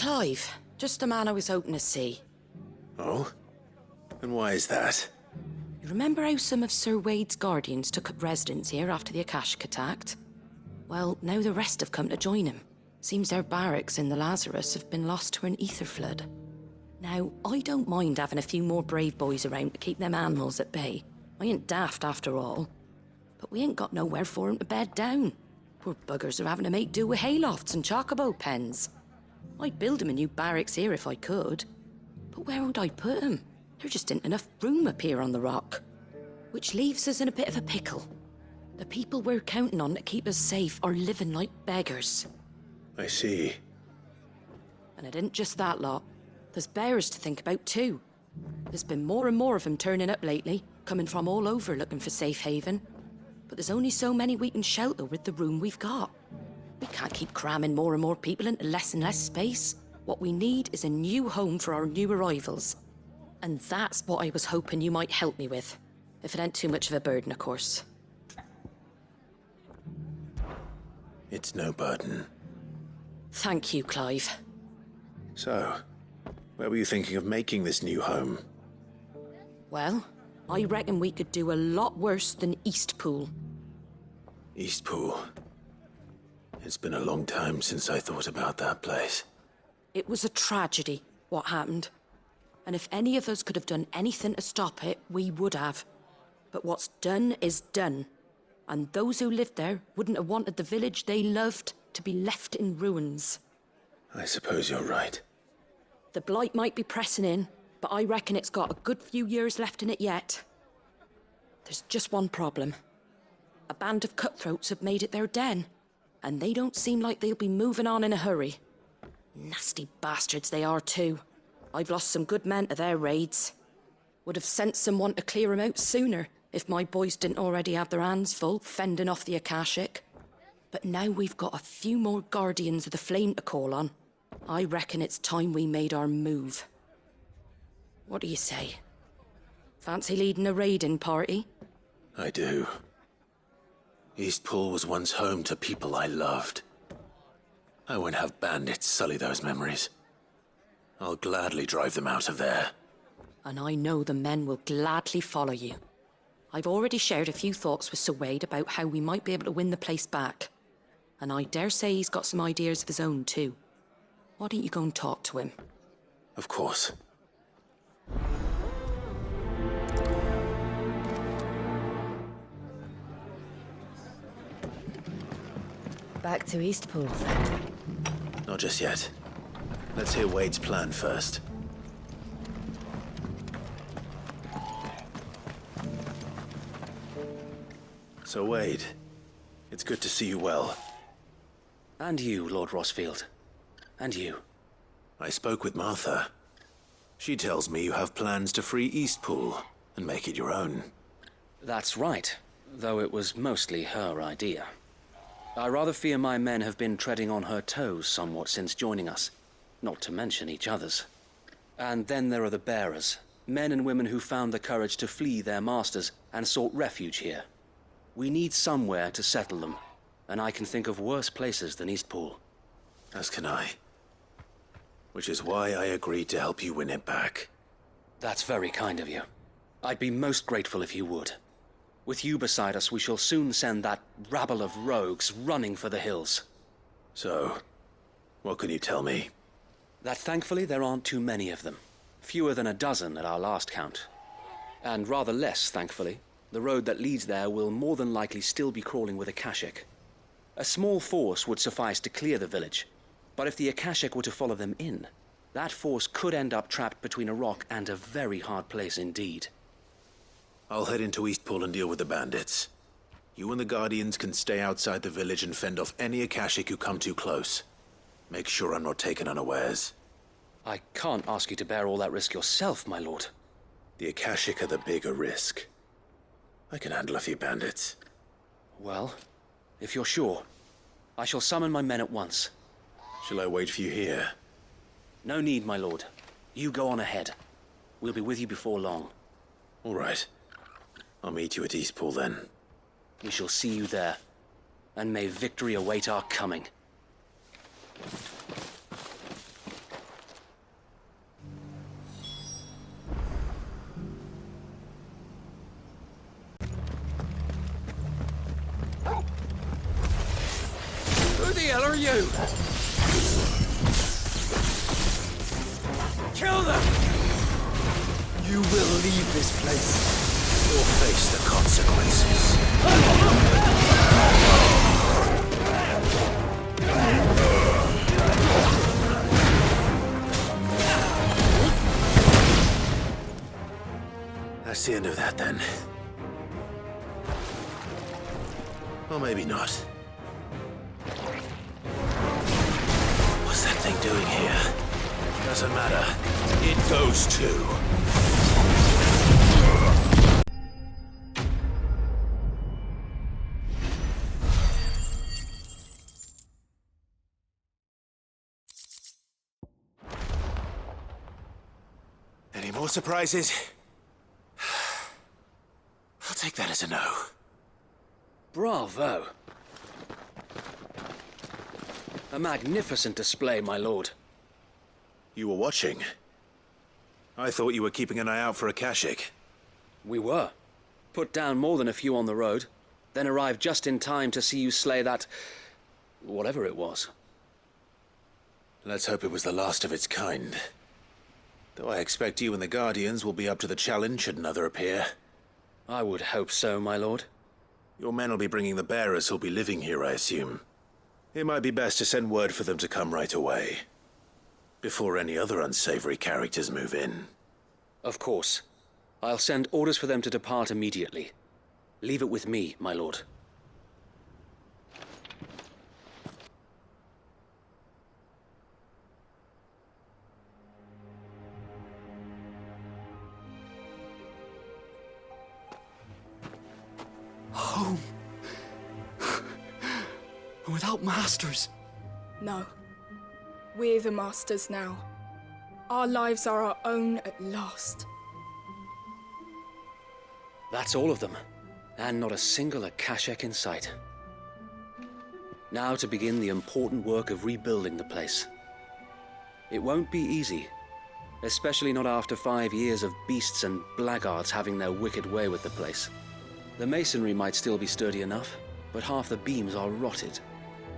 Clive. Just a man I was hoping to see. Oh? And why is that? You remember how some of Sir Wade's guardians took up residence here after the Akashic attacked? Well, now the rest have come to join him. Seems their barracks in the Lazarus have been lost to an ether flood. Now, I don't mind having a few more brave boys around to keep them animals at bay. I ain't daft after all. But we ain't got nowhere for 'em to bed down. Poor buggers are having to make do with haylofts and chocobo pens. I'd build 'em a new barracks here if I could. But where would I put 'em? There just ain't enough room up here on the rock. Which leaves us in a bit of a pickle. The people we're counting on to keep us safe are living like beggars. I see. And it isn't just that lot. There's bears to think about too. There's been more and more of them turning up lately, coming from all over looking for safe haven. But there's only so many we can shelter with the room we've got. We can't keep cramming more and more people into less and less space. What we need is a new home for our new arrivals. And that's what I was hoping you might help me with. If it ain't too much of a burden, of course. It's no burden. Thank you, Clive. So, where were you thinking of making this new home? Well, I reckon we could do a lot worse than Eastpool. Eastpool. It's been a long time since I thought about that place. It was a tragedy, what happened. And if any of us could have done anything to stop it, we would have. But what's done is done. And those who lived there wouldn't have wanted the village they loved to be left in ruins. I suppose you're right. The blight might be pressing in, but I reckon it's got a good few years left in it yet. There's just one problem. A band of cutthroats have made it their den, and they don't seem like they'll be moving on in a hurry. Nasty bastards they are too. I've lost some good men to their raids. Would have sent someone to clear 'em out sooner if my boys didn't already have their hands full fending off the Akashic. But now we've got a few more guardians of the flame to call on. I reckon it's time we made our move. What do you say? Fancy leading a raiding party? I do. Eastpool was once home to people I loved. I won't have bandits sully those memories. I'll gladly drive them out of there. And I know the men will gladly follow you. I've already shared a few thoughts with Sir Wade about how we might be able to win the place back. And I dare say he's got some ideas of his own too. Why don't you go and talk to him? Of course. Back to Eastpool, then. Not just yet. Let's hear Wade's plan first. So Wade, it's good to see you well. And you, Lord Rossfield. And you. I spoke with Martha. She tells me you have plans to free Eastpool and make it your own. That's right, though it was mostly her idea. I rather fear my men have been treading on her toes somewhat since joining us, not to mention each other's. And then there are the bearers, men and women who found the courage to flee their masters and sought refuge here. We need somewhere to settle them, and I can think of worse places than Eastpool. As can I. Which is why I agreed to help you win it back. That's very kind of you. I'd be most grateful if you would. With you beside us, we shall soon send that rabble of rogues running for the hills. So, what can you tell me? That thankfully there aren't too many of them. Fewer than a dozen at our last count. And rather less, thankfully. The road that leads there will more than likely still be crawling with Akashic. A small force would suffice to clear the village, but if the Akashic were to follow them in, that force could end up trapped between a rock and a very hard place indeed. I'll head into Eastpool and deal with the bandits. You and the Guardians can stay outside the village and fend off any Akashic who come too close. Make sure I'm not taken unawares. I can't ask you to bear all that risk yourself, my lord. The Akashic are the bigger risk. I can handle a few bandits. Well, if you're sure, I shall summon my men at once. Shall I wait for you here? No need, my lord. You go on ahead. We'll be with you before long. All right. I'll meet you at Eastpool then. We shall see you there. And may victory await our coming. the hell are you? Kill them! You will leave this place or face the consequences. That's the end of that, then. Or maybe not. What's that thing doing here? Doesn't matter. It goes too. Any more surprises? I'll take that as a no. Bravo. A magnificent display, my lord. You were watching? I thought you were keeping an eye out for a Kashik. We were. Put down more than a few on the road, then arrived just in time to see you slay that... whatever it was. Let's hope it was the last of its kind. Though I expect you and the Guardians will be up to the challenge should another appear. I would hope so, my lord. Your men will be bringing the bearers who'll be living here, I assume. It might be best to send word for them to come right away, before any other unsavory characters move in. Of course. I'll send orders for them to depart immediately. Leave it with me, my lord. Home. Without masters. No. We're the masters now. Our lives are our own at last. That's all of them. And not a single Akashek in sight. Now to begin the important work of rebuilding the place. It won't be easy. Especially not after 5 years of beasts and blackguards having their wicked way with the place. The masonry might still be sturdy enough, but half the beams are rotted.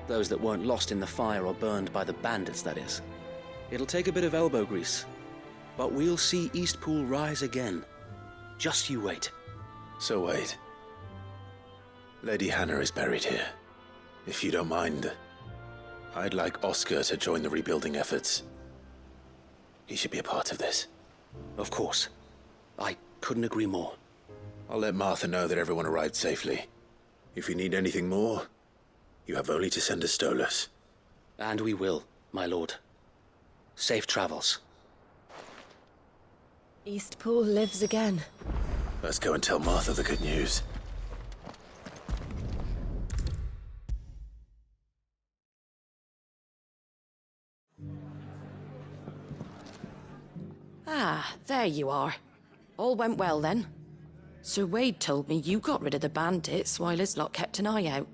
Those that weren't lost in the fire or burned by the bandits, that is. It'll take a bit of elbow grease, but we'll see Eastpool rise again. Just you wait. So wait. Lady Hannah is buried here. If you don't mind, I'd like Oscar to join the rebuilding efforts. He should be a part of this. Of course. I couldn't agree more. I'll let Martha know that everyone arrived safely. If you need anything more, you have only to send a Stolas. And we will, my lord. Safe travels. Eastpool lives again. Let's go and tell Martha the good news. Ah, there you are. All went well then. Sir Wade told me you got rid of the bandits while his lot kept an eye out.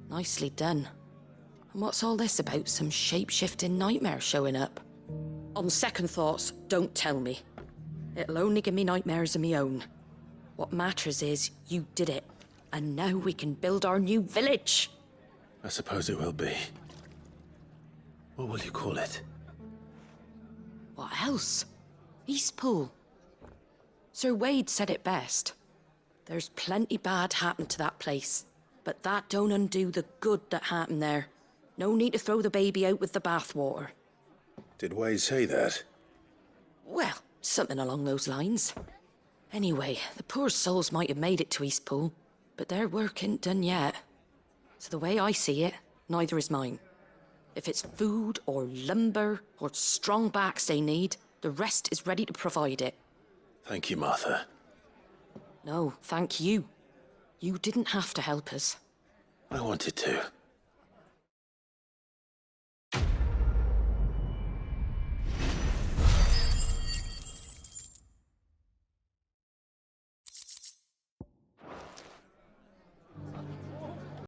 Nicely done. And what's all this about some shape-shifting nightmare showing up? On second thoughts, don't tell me. It'll only give me nightmares of me own. What matters is you did it, and now we can build our new village. I suppose it will be. What will you call it? What else? Eastpool. Sir Wade said it best. There's plenty bad happened to that place, but that don't undo the good that happened there. No need to throw the baby out with the bathwater. Did Wade say that? Well, something along those lines. Anyway, the poor souls might have made it to Eastpool, but their work ain't done yet. So the way I see it, neither is mine. If it's food or lumber or strong backs they need, the rest is ready to provide it. Thank you, Martha. No, thank you. You didn't have to help us. I wanted to.